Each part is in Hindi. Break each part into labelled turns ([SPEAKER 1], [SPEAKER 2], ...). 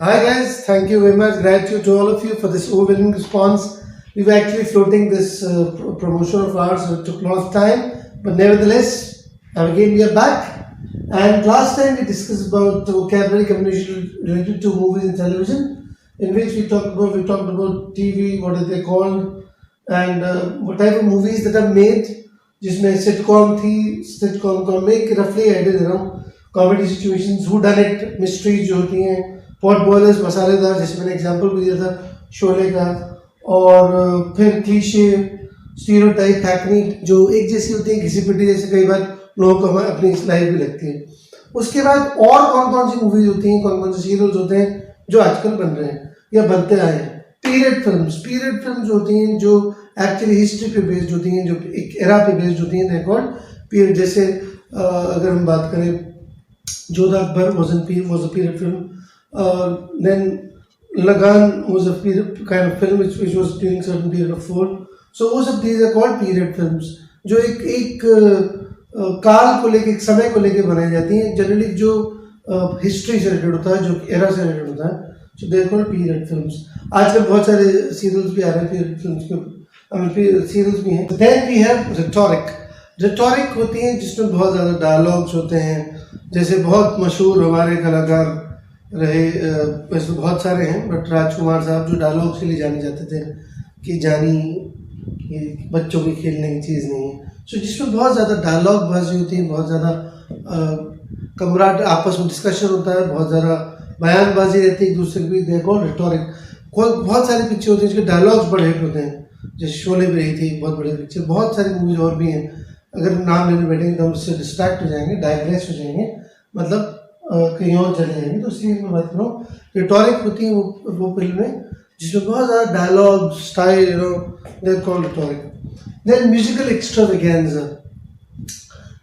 [SPEAKER 1] Hi guys, thank you very much. Gratitude to all of you for this overwhelming response. We were actually floating this promotion of ours, so it took a lot of time, but nevertheless, again we are back. And last time we discussed about vocabulary combination related to movies and television, in which we talked about TV, what are they called, and what type of movies that are made. जिसमें सिटकॉम थी, सिटकॉम को मैं एक रफली आइडिया दे रहा हूँ. Comedy situations, who done it, mysteries जो होती हैं, पॉट बॉयलर्स मसालेदार, जैसे मैंने एग्जांपल भी दिया था शोले का, और फिर क्लीशे, स्टीरियोटाइप, हैकनी जो एक जैसी होती है, घिसी पिटी जैसे कई बार लोगों को अपनी लाइफ भी लगती है. उसके बाद और कौन कौन सी मूवीज होती हैं, कौन कौन से सीरियल्स होते हैं जो आजकल बन रहे हैं या बनते आए हैं. पीरियड फिल्म जो होती हैं, जो एक्चुअली हिस्ट्री पे बेस्ड होती हैं, जो एक एरा पे बेस्ड होती हैं, दे कॉल्ड पीरियड. जैसे अगर हम बात करें, Jodha Akbar was a period film, then Lagaan was a period kind of film which was during certain period of four. So वो सब चीज़ें कॉल्ड पीरियड फिल्म्स, जो एक काल को लेके, एक समय को लेके बनाई जाती हैं, जनरली जो हिस्ट्री से रिलेटेड होता है, जो एरा से रिलेटेड होता है. सो दे कॉल्ड पीरियड फिल्म्स. आजकल बहुत सारे सीरियल्स भी आ रहे हैं पीरियड फिल्म्स के, सीरियल्स भी हैं. देन वी हैव रिटोरिक होती हैं जिसमें बहुत ज़्यादा डायलॉग्स होते हैं. जैसे बहुत मशहूर हमारे कलाकार रहे, वैसे बहुत सारे हैं, बट राजकुमार साहब जो डायलॉग्स के लिए जाने जाते थे कि जानी ये बच्चों की खेलने की चीज़ नहीं है. सो जिसमें बहुत ज़्यादा डायलॉग बाजी होती है, बहुत ज़्यादा कमराट आपस में डिस्कशन होता है, बहुत ज़्यादा बयानबाजी रहती है एक दूसरे की. देखो रिटोरिक, बहुत सारी पिक्चर होती हैं जिसके डायलॉग्स बड़े हिट होते हैं. जैसे शोले भी रही थी, बहुत बड़ी पिक्चर. बहुत सारी मूवीज और भी हैं, अगर नाम लेने बैठेंगे तो हम उससे डिस्ट्रैक्ट हो जाएंगे, डाइग्रेस हो जाएंगे, मतलब कहीं और चले जाएंगे. तो इसलिए मैं बात करूँ, रिटोरिक होती है वो फिल्में जिसमें बहुत ज़्यादा dialogue style, they called rhetoric. Then musical extravaganza.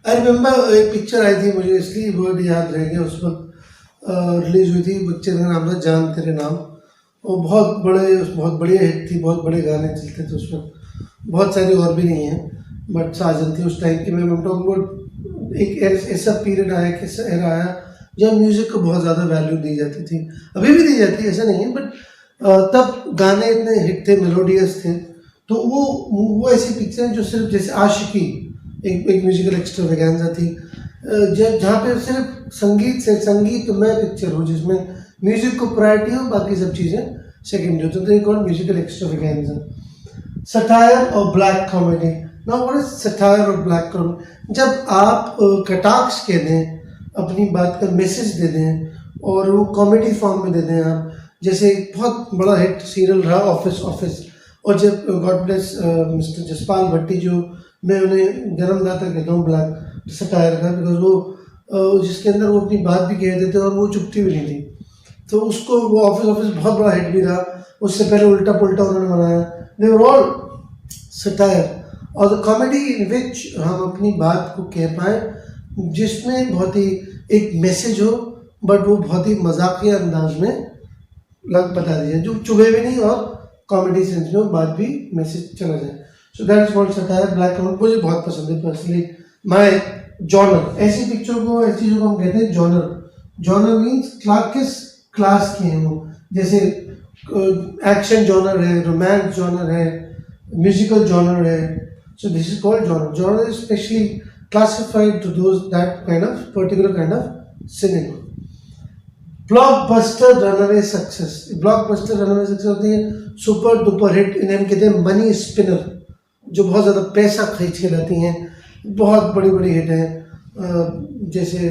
[SPEAKER 1] I remember एक पिक्चर आई थी, मुझे इसलिए वर्ड याद रह गया, उस वक्त रिलीज हुई थी. पिक्चर का नाम था जान तेरे नाम. वो बहुत बढ़िया हिट थी, बहुत बड़े गाने चलते थे उस वक्त. बहुत सारी और भी नहीं हैं, बट साजन थी उस टाइम की. मैं टॉकिंग अबाउट एक ऐसा पीरियड आया, कैसा एरा आया जब म्यूज़िक को बहुत ज़्यादा वैल्यू दी जाती थी. अभी भी दी जाती है, ऐसा नहीं है, बट तब गाने इतने हिट थे, मेलोडियस थे. तो वो ऐसी पिक्चरें जो सिर्फ, जैसे आशिकी एक म्यूजिकल एक्स्ट्रावेगेंजा थी, जहाँ पे सिर्फ संगीतमय पिक्चर हो, जिसमें म्यूजिक को प्रायोरिटी हो, बाकी सब चीज़ें सेकेंड हो. तो कॉल्ड म्यूजिकल एक्स्ट्रावेगेंजा. सटायर और black comedy. Now what is satire और ब्लैक कॉमेडी? जब आप कटाक्ष कह दें, अपनी बात का मैसेज दे दें, और वो कॉमेडी फॉर्म में दे दें आप. जैसे एक बहुत बड़ा हिट सीरियल रहा ऑफिस, और जब गॉड ब्लेस मिस्टर जसपाल भट्टी, जो मैं उन्हें जन्मदाता कहता हूँ ब्लैक सटायर का, बिकॉज वो जिसके अंदर वो अपनी बात भी कह देते और वो चुपती भी नहीं थी. तो उसको वो ऑफिस बहुत बड़ा हिट भी रहा. उससे पहले उल्टा पुल्टा उन्होंने बनाया. दे वर ऑल सटायर, और द कॉमेडी इन विच हम अपनी बात को कह पाएँ, जिसमें बहुत ही एक मैसेज हो, बट वो बहुत ही मजाकिया अंदाज में बता दिया, जो चुभे भी नहीं, और कॉमेडी सेंस में बात भी मैसेज चला जाए. सो that is called satire, black comedy. मुझे बहुत पसंद है पर्सनली. माय जॉनर, ऐसी पिक्चर को, ऐसी चीज़ों को हम कहते हैं जॉनर मीन्स किस क्लास की हैं वो. जैसे एक्शन जॉनर है, रोमांस जॉनर है, म्यूजिकल जॉनर है. So this is called genre is specially classified to those that kind of particular kind of cinema. Blockbuster runaway success. Blockbuster runaway success होती है सुपर डुपर हिट, इन्हें हम कहते हैं मनी स्पिनर, जो बहुत ज़्यादा पैसा खींच के लाती हैं. बहुत बड़ी हिट हैं. जैसे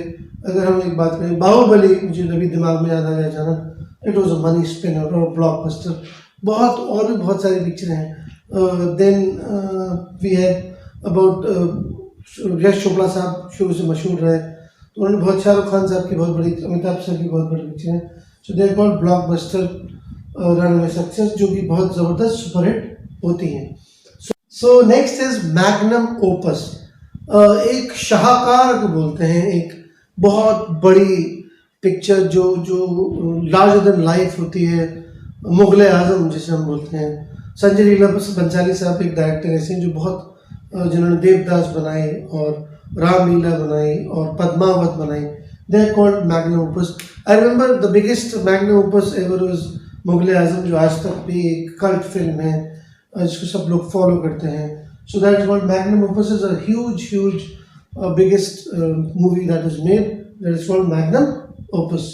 [SPEAKER 1] अगर हम एक बात करें, बाहुबली, मुझे अभी दिमाग में याद आ गया अचानक, it was a money spinner और ब्लॉकबस्टर. बहुत और भी बहुत सारी पिक्चरें हैं. Then we have about Yash Chopra साहब, शुरू से मशहूर रहे, तो उन्होंने बहुत, शाहरुख खान साहब की बहुत बड़ी, अमिताभ सर की बहुत बड़ी पिक्चरें. So they are called blockbuster runaway success, जो कि बहुत ज़बरदस्त सुपरहिट होती हैं. So next is magnum opus. एक शाहकार को बोलते हैं, एक बहुत बड़ी पिक्चर जो लार्जर देन लाइफ होती है, मुगल आजम जिसे हम बोलते हैं. संजय लीला बंसाली साहब एक डायरेक्टर ऐसे हैं जो बहुत, जिन्होंने देवदास बनाई और रामलीला बनाई और पद्मावत बनाई. They are called magnum opus. I remember the biggest magnum opus ever was Mughal आजम, जो आज तक भी एक कल्ट फिल्म है जिसको सब लोग फॉलो करते हैं. So that is called magnum opus. Is a huge biggest movie that is made. That is called magnum opus.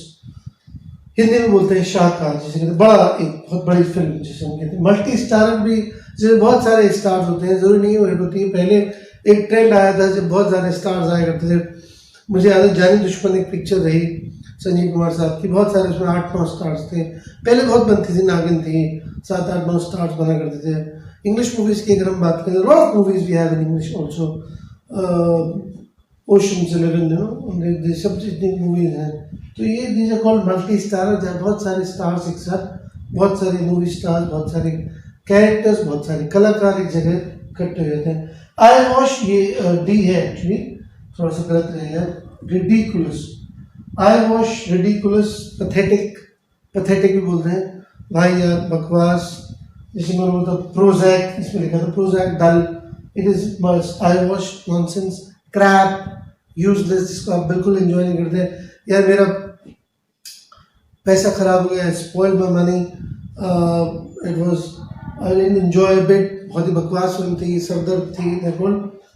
[SPEAKER 1] Hindi में बोलते हैं शाहकार, जिसे कहते हैं बड़ा, एक बहुत बड़ी फिल्म जिसे हम कहते हैं. मल्टी स्टारर भी, जिसमें बहुत सारे स्टार्स होते हैं, जरूरी नहीं है वो हिट होती है. पहले एक ट्रेंड आया था जब बहुत सारे स्टार्स आया करते थे. मुझे याद है जानी दुश्मन एक पिक्चर रही संजीव कुमार साहब की, बहुत सारे उसमें 8-9 स्टार्स थे. पहले बहुत बनती थी, नागिन थी, 7-8-9 स्टार्स बना करते थे. इंग्लिश मूवीज़ की अगर हम बात करें, lot of movies we have in English also. Ocean's 11, सब जितनी मूवीज़ हैं, तो ये these are called multi starrer. जहाँ बहुत सारे स्टार्स एक साथ, बहुत सारे मूवी स्टार्स, बहुत सारे कैरेक्टर्स, बहुत सारे कलाकार एक जगह इकट्ठे हो जाते हैं. आई वॉश, ये डी है एक्चुअली, थोड़ा सा गलत रहेगा. Ridiculous, I was ridiculous, pathetic, pathetic भी बोलते हैं, भाई यार बकवास. जैसे मैंने बोलता प्रोजैक, इसमें लिखा था Prozac dull. It is must. Eyewash nonsense, crap, useless, जिसको आप बिल्कुल एंजॉय नहीं करते. यार मेरा पैसा खराब हो गया, spoiled my money, it was, I didn't enjoy it. बहुत ही बकवास फिल्म थी, सरदर्द थी.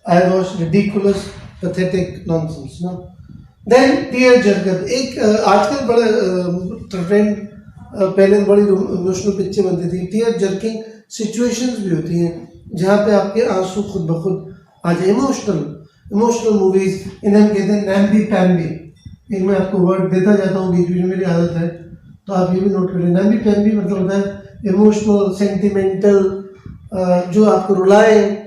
[SPEAKER 1] I was ridiculous, pathetic, nonsense. No then tear jerker. एक आजकल बड़ा ट्रेंड, पहले बड़ी इमोशनल पिक्चर बनती थी. टीयर जर्किंग सिचुएशंस भी होती हैं जहाँ पे आपके आंसू खुद ब खुद आ जाए. इमोशनल मूवीज, इन्हें हम कहते हैं नैम्बी पैम्बी. एक मैं आपको वर्ड देता जाता हूँ बीच बीच में, मेरी आदत है, तो आप ये भी नोट कर लें. नैम्बी पैम्बी मतलब होता है इमोशनल, सेंटिमेंटल, जो आपको रुलाए.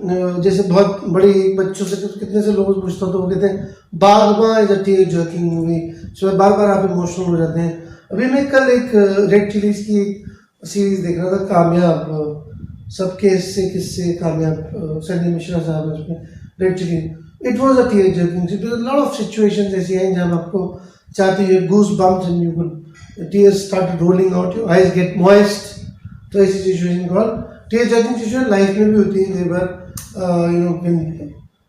[SPEAKER 1] जैसे बहुत बड़ी बच्चों से कितने से लोग पूछता हूँ तो वो कहते हैं Baghban is a tear jerking movie. So बार बार आप इमोशनल हो जाते हैं. अभी मैं कल एक रेड चिलीज की सीरीज देख रहा था, कामयाब, सबके इससे किससे कामयाब, संजय मिश्रा साहब है उसमें, Red Chillies. It was a tear jerking. Lot of situations ऐसी हैं जहाँ आपको चाहते हैं goose bumps and you could tears start rolling out, your eyes get moist. तो ऐसी situation call tear jerking situation life में भी होती है. कई बार you know, when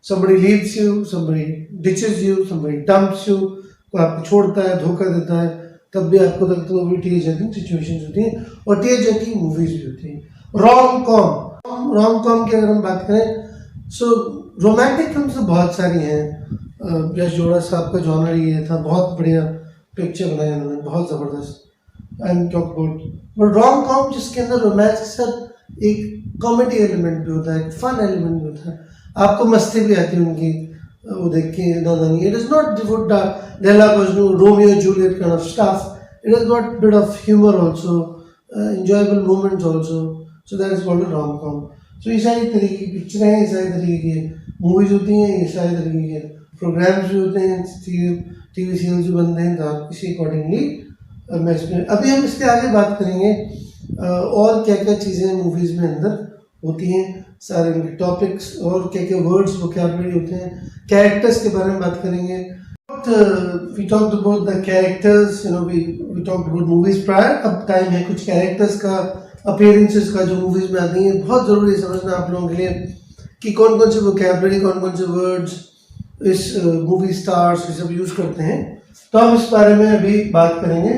[SPEAKER 1] somebody leaves you, somebody ditches you, somebody dumps you, कोई आपको छोड़ता है, धोखा देता है, तब भी आपको लगता है वो भी टीयर जर्किंग सिचुएशंस होती हैं. और टीयर जर्किंग मूवीज भी होती हैं. रोम कॉम की अगर हम बात करें, सो रोमांटिक फिल्म तो बहुत सारी हैं. यश जोड़ा साहब का जॉनर ये था, बहुत बढ़िया पिक्चर बनाया उन्होंने, बहुत ज़बरदस्त. And talk about rom com, जिसके अंदर रोमांस के साथ एक कॉमेडी एलिमेंट भी होता है, एक फन एलिमेंट भी होता है, आपको मस्ती भी आती है उनकी वो देख के. दादानी, इट इज नॉट डिवोट डेला Majnu, Romeo Juliet kind of stuff. It has got bit of humour also, enjoyable moments also. So that is called rom com. So ये सारी तरीके की पिक्चरें हैं, ये सारी तरीके की मूवीज होती हैं, ये सारे तरीके के प्रोग्राम्स भी होते हैं, टीवी सीरियल्स भी बनते हैं. तो आप इसी अकॉर्डिंगली मैं इसमें, अभी हम इसके आगे बात करेंगे और क्या क्या चीज़ें मूवीज़ में अंदर होती हैं, सारे उनके टॉपिक्स और क्या क्या वर्ड्स वोकैबुलरी होते हैं. कैरेक्टर्स के बारे में बात करेंगे. We talked about the characters, you know, we talked about movies prior. अब टाइम है कुछ कैरेक्टर्स का, अपीयरेंसेस का, जो मूवीज में आती हैं. बहुत ज़रूरी है समझना आप लोगों के लिए कि कौन कौन से वोकैबुलरी, कौन कौन से वर्ड्स इस मूवी स्टार्स ये सब यूज़ करते हैं. तो हम इस बारे में अभी बात करेंगे,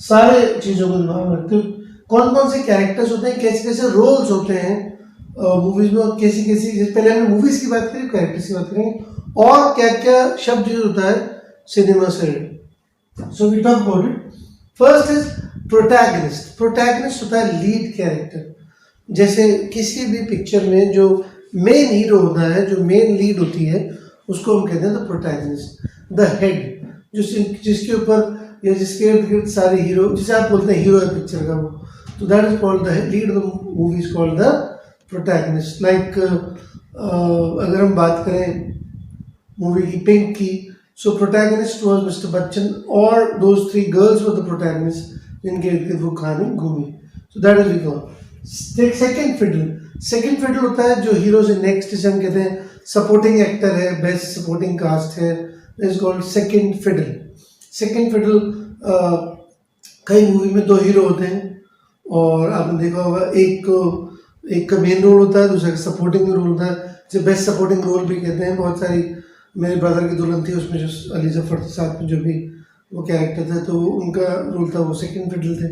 [SPEAKER 1] सारे चीज़ों को ध्यान रखते हुए. कौन कौन से कैरेक्टर्स होते हैं, कैसे कैसे रोल्स होते हैं मूवीज में, और कैसी कैसी, पहले हमने मूवीज की बात करी, कैरेक्टर्स की बात करेंगे, और क्या क्या शब्द यूज होता है सिनेमा से. So we talk about it. First is protagonist. Protagonist होता है लीड कैरेक्टर. जैसे किसी भी पिक्चर में जो मेन हीरो होता है, जो मेन लीड होती है, उसको हम कहते हैं द प्रोटैगनिस्ट. द हेड, जिसके ऊपर या जिसके इर्द गिर्द सारे हीरो, जिसे आप बोलते हैं हीरो है पिक्चर का वो, तो that is called the lead of the movie is called the protagonist. Like अगर हम बात करें मूवी की पिंक की, so protagonist was mister Bachchan और those 3 girls were the protagonist जिनके इर्द गिर्द वो कहानी घूमी. So that is we call second fiddle. Second fiddle होता है जो हीरो से नेक्स्ट, जिसे हम कहते हैं सपोर्टिंग एक्टर है, बेस्ट सपोर्टिंग कास्ट है, is called second fiddle. Second fiddle, कई मूवी में 2 हीरो होते हैं और आपने देखा होगा एक का मेन रोल होता है, दूसरा का सपोर्टिंग रोल होता है, जिसे बेस्ट सपोर्टिंग रोल भी कहते हैं. बहुत सारी मेरे ब्रदर की दुल्हन थी, उसमें जो अली जफर के साथ में जो भी वो कैरेक्टर थे, तो उनका रोल था, वो सेकंड फिडल थे।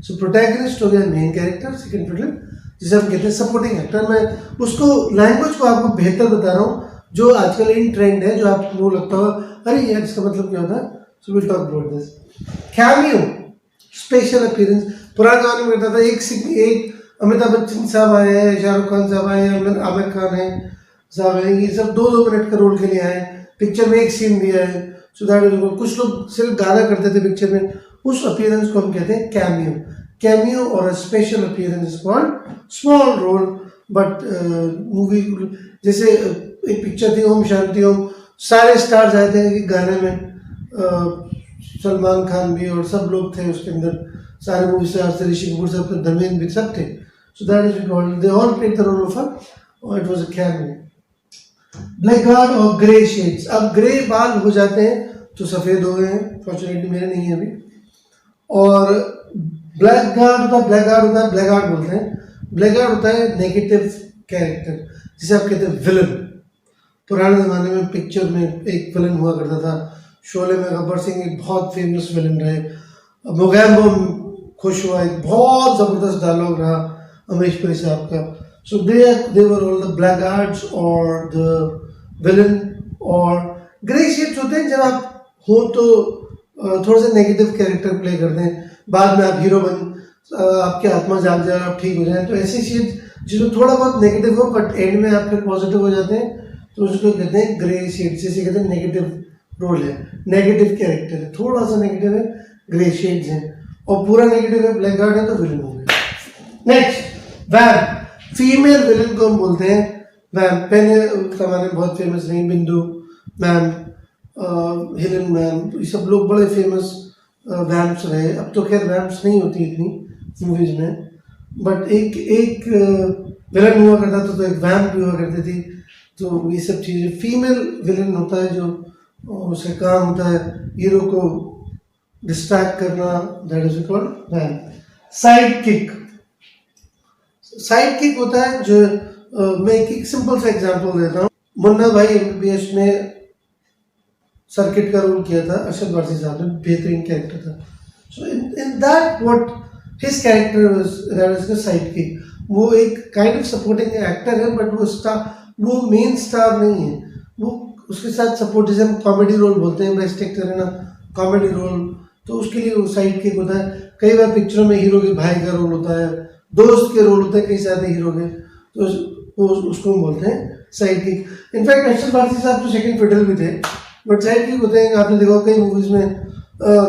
[SPEAKER 1] सो प्रोटैगनिस्ट हो गया मेन कैरेक्टर, सेकंड फिडल जिसे हम कहते हैं सपोर्टिंग एक्टर। मैं उसको लैंग्वेज को आपको बेहतर बता रहा हूँ, जो आजकल इन ट्रेंड है, जो आपको लगता हो अरे यार इसका मतलब क्या होता है। So will talk about this. Cameo, special appearance. पुराने जमाने में करता था, एक अमिताभ बच्चन साहब आए हैं, शाहरुख खान साहब आए हैं, आमिर खान है साहब हैं, ये सब 2-2 मिनट का रोल के लिए आए, पिक्चर में एक सीन दिया है। सो दैट इज गुड। कुछ लोग सिर्फ गाना करते थे पिक्चर में, उस अपीयरेंस को हम कहते हैं कैमियो। कैमियो और a special appearance is called small role, but movie जैसे एक पिक्चर थी ओम शांति ओम, सारे स्टार्स आए थे गाने में, सलमान खान भी और सब लोग थे उसके अंदर, सारे मूवी स्टार्स थे, ऋषि कपूर सब थे, धर्मेंद्र भी सब थे। So that is called, they all played the role of a, और it was a cameo. Blackguard और ग्रे शेड्स। अब ग्रे बाल हो जाते हैं तो सफ़ेद हो गए हैं, फॉर्चुनेटली मेरे नहीं है अभी। और ब्लैकगार्ड होता है ब्लैकगार्ड बोलते हैं। ब्लैकगार्ड होता है नेगेटिव कैरेक्टर, जिसे आप कहते हैं विलन। पुराने ज़माने में पिक्चर में एक विलन हुआ करता था, शोले में गब्बर सिंह एक बहुत फेमस विलन रहे, मोगैम्बो खुश हुआ, एक बहुत ज़बरदस्त डायलॉग रहा अमरीश पुरी साहब का। सो दे वर ऑल द ब्लैकगार्ड्स और द विलन। और ग्रे शेड्स होते हैं जब आप हो तो थोड़ा सा नेगेटिव कैरेक्टर प्ले करते हैं, बाद में आप हीरो आपकी आत्मा जाग जाए, आप ठीक हो जाए, तो ऐसे शेड्स जिसमें थोड़ा बहुत नेगेटिव हो बट एंड में आप फिर पॉजिटिव हो जाते हैं, तो उसको कहते हैं ग्रे शेड्स। जैसे कहते हैं नेगेटिव रोल है, नेगेटिव कैरेक्टर है, थोड़ा सा नेगेटिव है, ग्रे शेड्स हैं। और पूरा नेगेटिव है, ब्लैकगार्ड है, तो विलन हो गया। नेक्स्ट, वैम्प। फीमेल विलन को हम बोलते हैं वैम्प। पहले जमाने में बहुत फेमस रही, बिंदु मैम, हिलन मैम, ये सब लोग बड़े फेमस वैम्प्स रहे। अब तो खैर वैम्प्स नहीं होती इतनी मूवीज में, बट एक विलन हुआ करता था, तो एक वैम्प भी हुआ करती थी। तो ये सब चीज़ें, फीमेल विलन होता है जो उसका काम होता है हीरो को डिस्ट्रैक्ट करना, that is called vamp. Side kick. Side kick होता है जो मैं एक सिंपल सा एग्जांपल देता हूँ। मुन्ना भाई एमबीबीएस में सर्किट का रोल किया था अरशद वारसी साहब ने, बेहतरीन कैरेक्टर था। So in that what his character was, that is the sidekick. वो एक काइंड ऑफ सपोर्टिंग एक्टर है, बट वो मेन स्टार नहीं है, वो उसके साथ सपोर्ट, जैसे हम कॉमेडी रोल बोलते हैं, बेस्ट एक्टर है ना, कॉमेडी रोल, तो उसके लिए वो साइड किक होता है। कई बार पिक्चरों में हीरो के भाई का रोल होता है, दोस्त के रोल होते हैं कई सारे हीरो के, तो उसको हम बोलते हैं side kick. In fact Arshad Warsi साहब तो सेकंड फिडल भी थे, बट साइड किक होते हैं। आपने देखा कई मूवीज में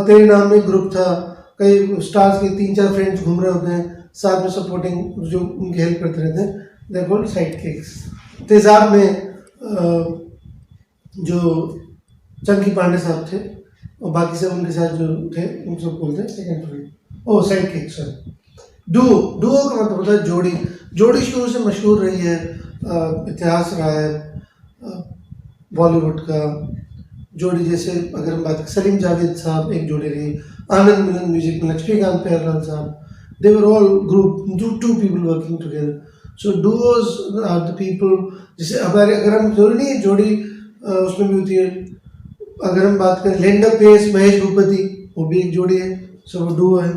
[SPEAKER 1] तेरे नाम में ग्रुप था, कई स्टार्स के 3-4 फ्रेंड्स घूम रहे होते हैं साथ में, सपोर्टिंग जो उनकी हेल्प करते रहते हैं, दे कॉल्ड साइड किक्स। तेजाब में जो चंकी पांडे साहब थे और बाकी सब उनके साथ जो थे, उन सब बोलते हैं सेकंड फिडल, ओ साइड किक। सॉरी, डुओ का मतलब होता है जोड़ी। जोड़ी शुरू से मशहूर रही है, इतिहास रहा है बॉलीवुड का। जोड़ी जैसे अगर हम बात करें, सलीम जावेद साहब एक जोड़ी रही, आनंद मिलन म्यूजिक में लक्ष्मीकांत प्यारलाल साहब, they were all group, two people working together. So duos are the people, जैसे हमारे, अगर हम जोड़ी नहीं, जोड़ी उसमें भी होती है। अगर हम बात करें लेंडा पेस महेश भूपति, वो भी एक जोड़ी है, सो वो डुओ है।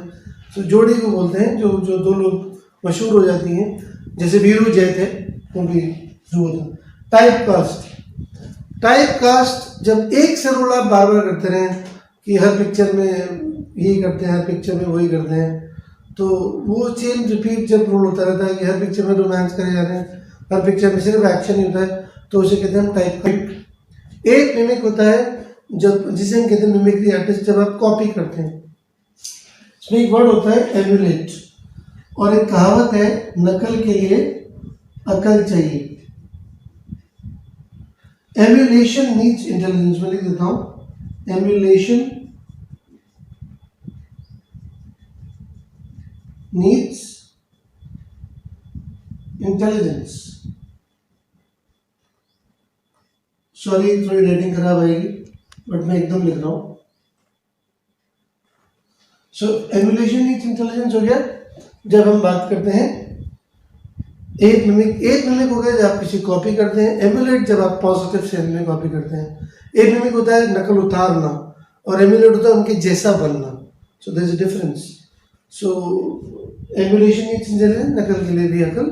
[SPEAKER 1] तो जोड़ी को बोलते हैं जो दो लोग मशहूर हो जाती हैं, जैसे वीरू जय थे, वो भी डुओ था। टाइप कास्ट, जब एक से रोल आप बार बार करते रहें कि हर पिक्चर में यही करते हैं, हर पिक्चर में वही करते हैं, तो वो चेंज रिपीट जब रोल होता रहता है कि हर पिक्चर में रोमांस करे जा रहे हैं, हर पिक्चर में सिर्फ एक्शन ही होता है, तो उसे कहते हैं हम टाइप कास्ट। एक मिमिक होता है जब, जिसे हम कहते हैं मिमिक्री आर्टिस्ट, जब आप कॉपी करते हैं। इसमें एक वर्ड होता है एम्यूलेट, और एक कहावत है, नकल के लिए अकल चाहिए। एम्यूलेशन नीड्स इंटेलिजेंस, मैं लिख देता हूं, एम्यूलेशन नीड्स इंटेलिजेंस। सॉरी थोड़ी राइटिंग खराब आएगी, बट मैं एकदम लिख रहा हूं। सो एम्यूलेशन नीड्स इंटेलिजेंस हो गया जब हम बात करते हैं एप मिमिक हो गया जब आप किसी कॉपी करते हैं, एमुलेट जब आप पॉजिटिव सेंस में कॉपी करते हैं। एप मिमिक होता है नकल उतारना और एमुलेट होता है उनके जैसा बनना। So there is a difference. So emulation की चीजें हैं, नकल के लिए भी अकल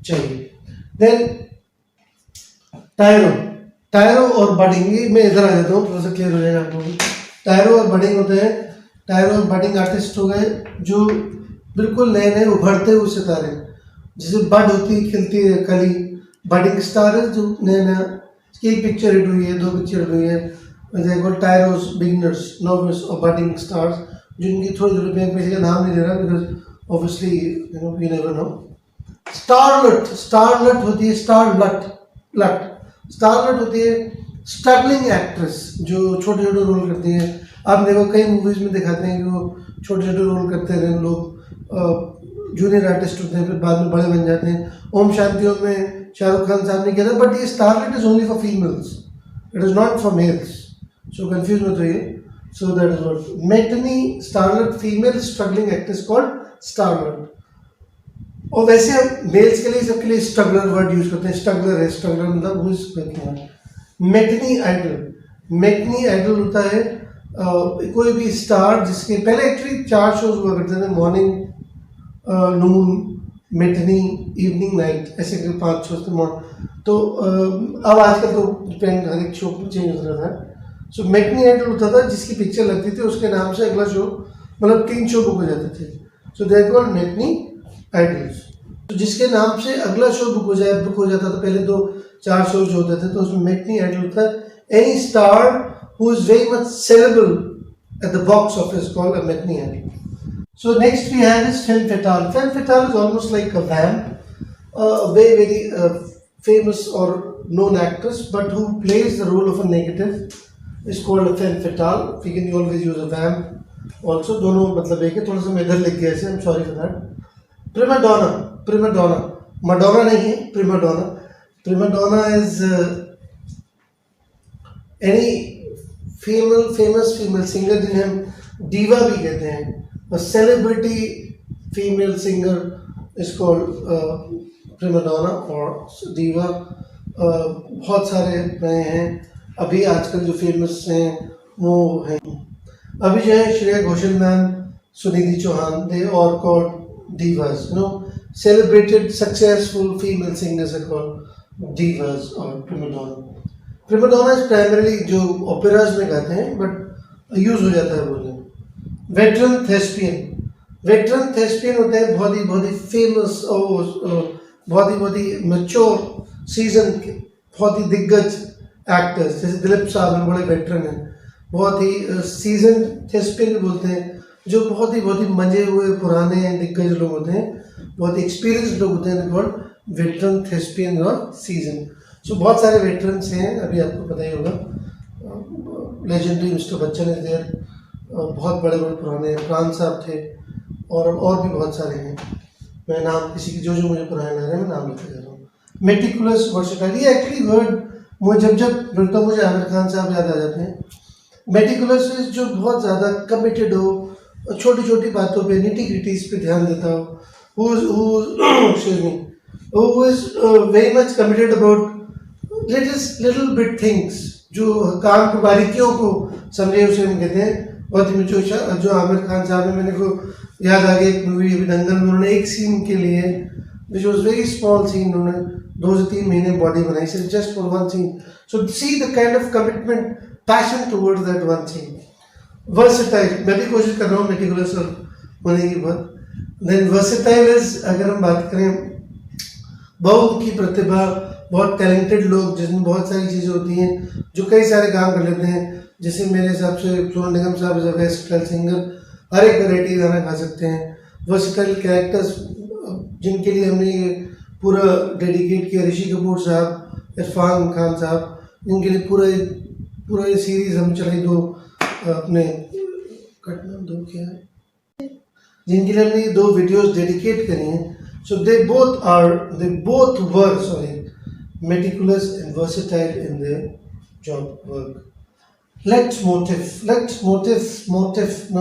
[SPEAKER 1] चाहिए। देन टायरो, टायरो और बडिंग, ये मैं इधर आ जाता हूँ, थोड़ा सा क्लियर हो जाएगा आपको। टायरो और बडिंग होते हैं, टायरो और बडिंग आर्टिस्ट हो गए जो बिल्कुल नए नए उभरते हुए सितारे, जैसे बड होती है खिलती है कली, बडिंग स्टार है जो नया नया, एक पिक्चर हिट हुई है, 2 पिक्चर हिट हुई है, टायरोस, बिगिनर्स, नोविस और बडिंग स्टार्स, जिनकी थोड़ी थोड़ी, मैं किसी का नाम नहीं ले रहा because obviously you know we never know. Starlet, starlet होती है, स्टारलट लट, स्टारलट होती है स्ट्रगलिंग एक्ट्रेस जो छोटे छोटे रोल करती है। आप देखो कई मूवीज में दिखाते हैं कि वो छोटे छोटे रोल करते रहे लोग, जूनियर आर्टिस्ट होते हैं, फिर बाद में बड़े बन जाते हैं। ओम शांति ओम में शाहरुख खान साहब ने किया था, बट ये starlet is only for females, it is not for males, so confuse मत होइए। So that is what matinee starlet, female struggling actress called starlet. और वैसे हम मेल्स के लिए सबके लिए स्ट्रगलर वर्ड यूज करते हैं, स्ट्रगलर है, स्ट्रगलर मतलब वो मैटनी आइडल, मैटनी आइडल होता है कोई भी स्टार जिसके पहले एक्चुअली 4 शोज हुआ करते थे, मॉर्निंग, नून, मैटनी, इवनिंग, नाइट, ऐसे करके 5 शोज थे। तो अब आजकल तो डिपेंड हर एक शो चेंज होता रहता है। सो मैटनी आइडल होता था जिसकी पिक्चर लगती थी उसके नाम से अगला शो, मतलब 3 शो बुक हो जाते थे। So they are called matinee idols. तो जिसके नाम से अगला शो बुक हो जाता था, पहले तो 4 शोज होते थे, तो उसमें मैटनी आइडल होता है any star who is very much saleable at the box office called a matinee idol. So next we have is femme fatale. Femme fatale is almost like a vamp, a very famous or known actress, but who plays the role of a negative is called a femme fatale. We can always use a vamp also. दोनों मतलब एक है, थोड़ा सा मैं इधर लिख गया ऐसे, I'm sorry for that. Prima donna, prima donna, Madonna नहीं है, prima donna. Prima donna is any famous female singer जिन्हें हम diva भी कहते हैं। A celebrity female singer is called prima donna or diva. बहुत सारे नए हैं अभी आजकल जो फेमस हैं वो हैं, अभी जो है Shreya Ghoshal ma'am, Sunidhi Chauhan, they are called divas, you know, celebrated successful female singers are called divas or prima donna. Prima donna is primarily जो operas में गाते हैं but यूज हो जाता है बोलने। वेटरन थेस्पियन, वेटरन थेस्पियन होते हैं बहुत ही फेमस और बहुत ही मैच्योर सीजन के, बहुत ही दिग्गज एक्टर्स, जैसे दिलीप साहब हैं, बड़े वेटरन हैं, बहुत ही सीजन थेस्पियन बोलते हैं, जो बहुत ही मंजे हुए पुराने दिग्गज लोग होते हैं, बहुत एक्सपीरियंस लोग होते हैं, कॉल्ड वेटरन थेस्पियन और सीजन। सो बहुत सारे वेटरन्स हैं, अभी आपको पता ही होगा, legendary mister Bachchan is there, बहुत बड़े पुराने प्राण साहब थे, और भी बहुत सारे हैं। मैं नाम किसी की जो मुझे पुराने लग रहे हैं मैं नाम लेते जा रहा हूँ। मेटिकुलस वर्सेटाइल, ये एक्चुअली वर्ड मुझे जब मिलता मुझे आमिर खान साहब याद आ जाते हैं। मेटिकुलस जो बहुत ज़्यादा कमिटेड हो, छोटी छोटी बातों पे, निटी ग्रिटीज पे ध्यान देता हो, who is very much committed about little bit things, जो काम की बारीकियों को समझे, उसे हम कहते हैं। बहुत ही मुझे जो आमिर खान साहब है, मैंने को याद आ गया एक मूवी अभी दंगल में, उन्होंने एक सीन के लिए which was very small scene, उन्होंने 2 से 3 महीने बॉडी बनाई सिर्फ just for one scene. So see the kind of commitment, passion towards that one scene. Versatile, मैं भी कोशिश कर रहा हूँ मेटिकुलस होने की बहुत। देन वर्सेटाइल इज, अगर हम बात करें बहुमुखी प्रतिभा, बहुत टैलेंटेड लोग जिसमें बहुत सारी चीज़ें होती हैं, जो कई सारे काम कर लेते हैं। जैसे मेरे हिसाब से सोनू निगम साहब इज अ वेस्टाइल सिंगर, हर एक वैरायटी गाना गा सकते हैं। वर्सेटाइल कैरेक्टर्स जिनके लिए हमने ये पूरा डेडिकेट किया, ऋषि कपूर साहब, इरफान खान साहब, जिनके लिए पूरा ये सीरीज हम चलाई, 2 अपने क्या है, जिनके लिए हमने 2 वीडियोस डेडिकेट करी हैं। So they both were meticulous and versatile in their job work. Leitmotiv. Now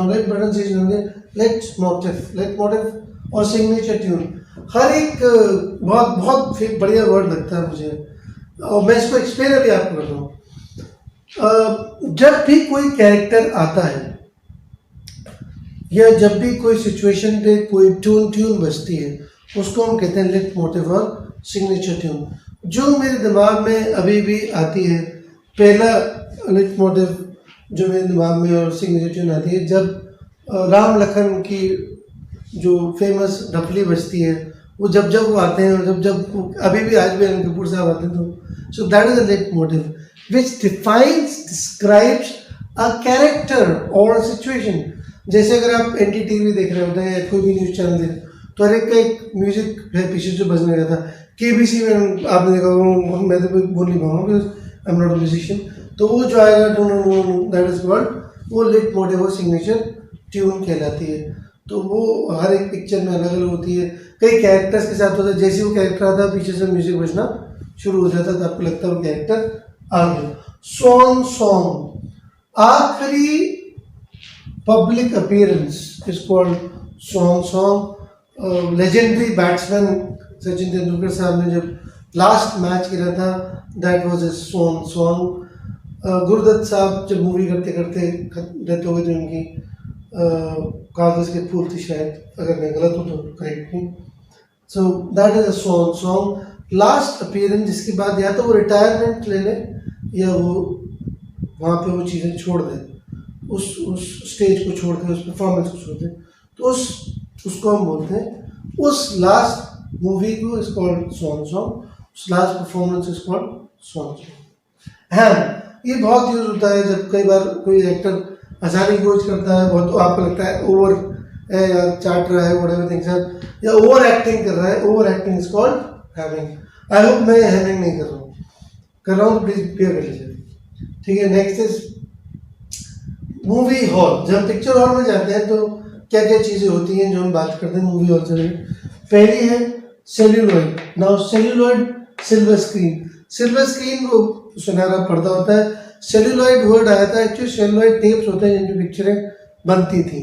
[SPEAKER 1] let pronunciation again. Leitmotiv or signature tune. हर एक बहुत बहुत बढ़िया वर्ड लगता है मुझे, और मैं इसको एक्सप्लेन अभी आपको कर रहा हूँ। जब भी कोई कैरेक्टर आता है या जब भी कोई सिचुएशन पे कोई ट्यून बजती है, उसको हम कहते हैं लिट मोटिव और सिग्नेचर ट्यून। जो मेरे दिमाग में अभी भी आती है, पहला लिट मोटिव जो मेरे दिमाग में और सिग्नेचर ट्यून आती है, जब राम लखन की जो फेमस डफली बजती है, वो जब वो आते हैं, और जब अभी भी आज भी अनिल कपूर साहब आते हैं, तो so that is a leitmotif which describes a character और अ सिचुएशन। जैसे अगर आप NDTV देख रहे होते हैं या कोई भी न्यूज़ चैनल देख, तो हर एक का एक म्यूजिक है पीछे जो बजने का था। KBC में आपने देखा, मैं तो बोल नहीं पाऊंगा because I am not a musician, तो वो जो आएगा दैट इज कॉल्ड, वो लिट मोटिव और सिग्नेचर ट्यून कहलाती है। तो वो हर एक पिक्चर में अलग अलग होती है, कई कैरेक्टर्स के साथ होता है। जैसे वो कैरेक्टर आता है, पीछे से म्यूजिक बजना शुरू हो जाता है, तो आपको लगता है वो कैरेक्टर आ गया। स्वॉन सॉन्ग, आखिरी public appearance is called swan song. Legendary batsman सचिन तेंदुलकर साहब ने जब लास्ट मैच खेला था, that was a swan song. Guru Dutt साहब जब मूवी करते करते डेथ हो गई थी उनकी, कागज के फूल थी शायद, अगर मैं गलत हूँ तो correct me. So that is a swan song, last appearance, जिसके बाद या तो वो रिटायरमेंट ले ले या वो वहाँ पे वो चीज़ें छोड़ दे, उस स्टेज को छोड़ दे, उस परफॉर्मेंस को छोड़ दे, तो उसको हम बोलते हैं, उस लास्ट मूवी को इज कॉल्ड स्वॉन सॉन्ग, उस last performance is called sworn song. हाँ, ये बहुत यूज होता है जब कई बार कोई एक्टर हंसाने की कोशिश करता है बहुत, तो आपको लगता है ओवर है या चाट रहा है, व्हाटएवर थिंग्स आर, या ओवर एक्टिंग कर रहा है, over acting is called Hamming. I hope मैं हैमिंग नहीं कर रहा हूँ तो प्लीज क्लियर कर लीजिए, ठीक है। Next is movie hall. जब पिक्चर हॉल में जाते हैं तो क्या क्या चीज़ें होती हैं जो हम बात करते हैं मूवी हॉल से। पहली है celluloid. Now celluloid, silver screen. Silver screen वो सुनहरा पर्दा होता है। सेल्यूलॉइड वर्ड आया था, एक्चुअली सेल्यूलॉइड टेप्स होते हैं जिनकी पिक्चरें बनती थी,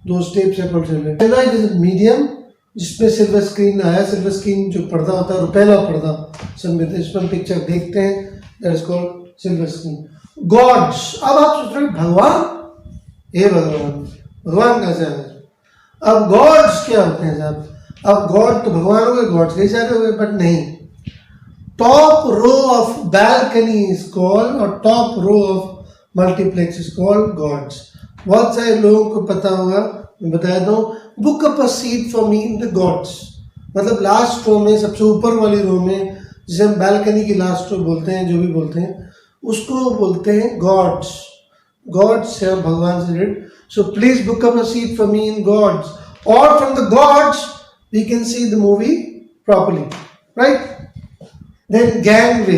[SPEAKER 1] दो टेप्स है called celluloid. Celluloid is medium जिसमें सिल्वर स्क्रीन आया। सिल्वर स्क्रीन जो पर्दा होता है, रुपैला पर्दा समझते हैं, जिसमें हम पिक्चर देखते हैं, that is called silver screen. Gods, अब आप सोच रहे भगवान, हे भगवान कहाँ से आए? अब गॉड्स क्या होते हैं साहब? अब गॉड तो भगवान हो गए, गॉड्स कई सारे हो गए, बट नहीं। Top row of balcony is called, और top row of multiplex is called gods. बहुत सारे लोगों को पता होगा, मैं बता दूं, book up a seat for me in the gods, मतलब लास्ट रो में, सबसे ऊपर वाली रो में, जिसे हम बैल्कनी की लास्ट रो बोलते हैं, जो भी बोलते हैं, उसको बोलते हैं गॉड्स। गॉड्स से हम भगवान से related. So please book up a seat for me in gods, और from the gods we can see the movie properly, right. Then gangway,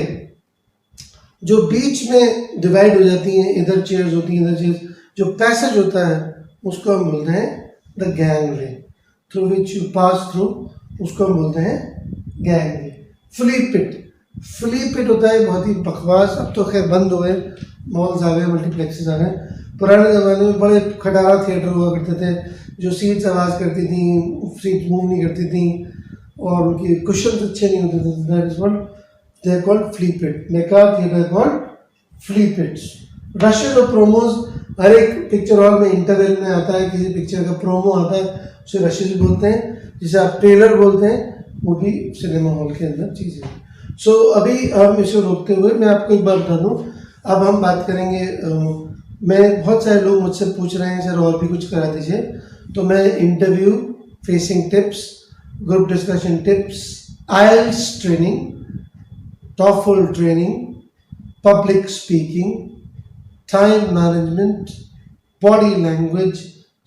[SPEAKER 1] जो बीच में डिवाइड हो जाती हैं, इधर चेयर्स होती हैं, इधर चेयर्स, जो पैसेज होता है उसको हम बोलते हैं the gangway, through which you pass through, उसको हम बोलते हैं गैंगवे। फ्ली पिट, फ्ली पिट होता है बहुत ही बकवास, अब तो खैर बंद हो गए, मॉल्स आ गए, मल्टीप्लेक्सेस आ गए। पुराने ज़माने में बड़े खटारा थिएटर हुआ करते थे, जो सीट्स आवाज़ करती थी, सीट्स मूव नहीं करती थी, और उनके कुशन्स अच्छे नहीं होते थे। That is what they are called flea pit. मेका theatre called flea pits. Rushes और प्रोमोज, हर एक पिक्चर हॉल में इंटरवल में आता है, किसी पिक्चर का प्रोमो आता है, उसे रशेस बोलते हैं, जिसे आप ट्रेलर बोलते हैं, वो भी सिनेमा हॉल के अंदर चीज़ें। सो अभी हम इसे रोकते हुए मैं आपको एक बात बता दूँ, अब हम बात करेंगे, मैं बहुत सारे लोग मुझसे पूछ रहे हैं सर और भी कुछ करा दीजिए, तो मैं interview, facing tips, group discussion tips, IELTS training, TOEFL training, public speaking, time management, body language,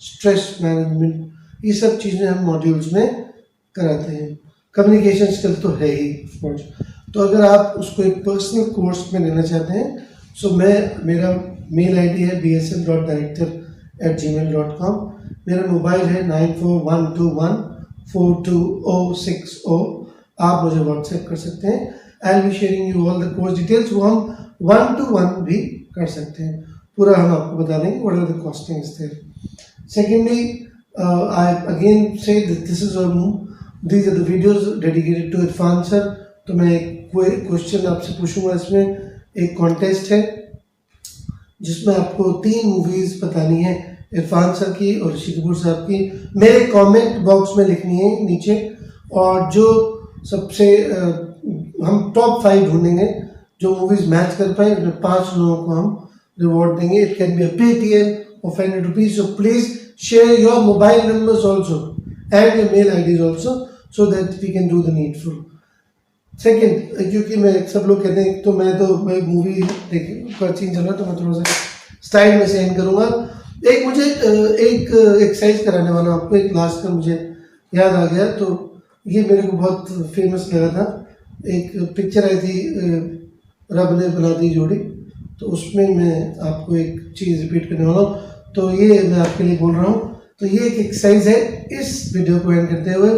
[SPEAKER 1] stress management, ये सब चीज़ें हम मॉड्यूल्स में कराते हैं। कम्युनिकेशन स्किल तो है ही ऑफकोर्स, तो अगर आप उसको एक पर्सनल कोर्स में लेना चाहते हैं, सो मेरा मेल ID है bsm.director@gmail.com। मेरा मोबाइल है 9412142060। आप मुझे व्हाट्सएप कर सकते हैं। I will be sharing you all the course details. वो हम 1-to-1 भी कर सकते हैं, पूरा हम आपको बता देंगे what are the costings there. Secondly, I again say this is these are the videos dedicated to Irfan sir. तो मैं कोई क्वेश्चन आपसे पूछूंगा, इसमें एक कॉन्टेस्ट है जिसमें आपको 3 मूवीज़ बतानी है इरफान सर की और ऋषि कपूर साहब की। मेरे कमेंट बॉक्स में लिखनी है नीचे, और जो सबसे हम टॉप 5 ढूंढेंगे जो मूवीज़ मैच कर पाए, उसमें 5 लोगों को हम रिवॉर्ड देंगे। It can be a Paytm of 100 rupees. So please share your mobile numbers also and your mail IDs also so that we can do the needful. Second, क्योंकि मैं सब लोग कहते हैं, तो मैं मूवी का सीन चल रहा है तो मैं थोड़ा सा स्टाइल में से एंड करूँगा। एक मुझे एक एक्सरसाइज कराने वाला आपको, एक लास्ट का मुझे याद आ गया, तो ये मेरे को बहुत फेमस लगा था। एक पिक्चर आई थी रब ने बना दी जोड़ी, तो उसमें मैं आपको एक चीज़ रिपीट करने वाला हूँ, तो ये मैं आपके लिए बोल रहा हूँ। तो ये एक एक्सरसाइज है, इस वीडियो को एंड करते हुए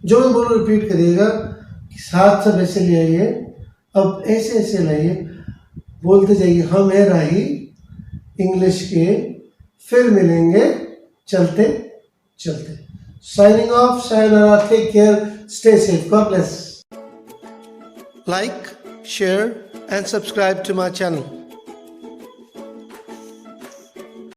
[SPEAKER 1] जो मैं बोल रिपीट करिएगा, हाथ सब ऐसे ले आइए, अब ऐसे ऐसे लाइए, बोलते जाइए हम है राही इंग्लिश के, फिर मिलेंगे चलते चलते। Signing off, sayonara, take care, stay safe, God bless. Like, share and subscribe to my channel.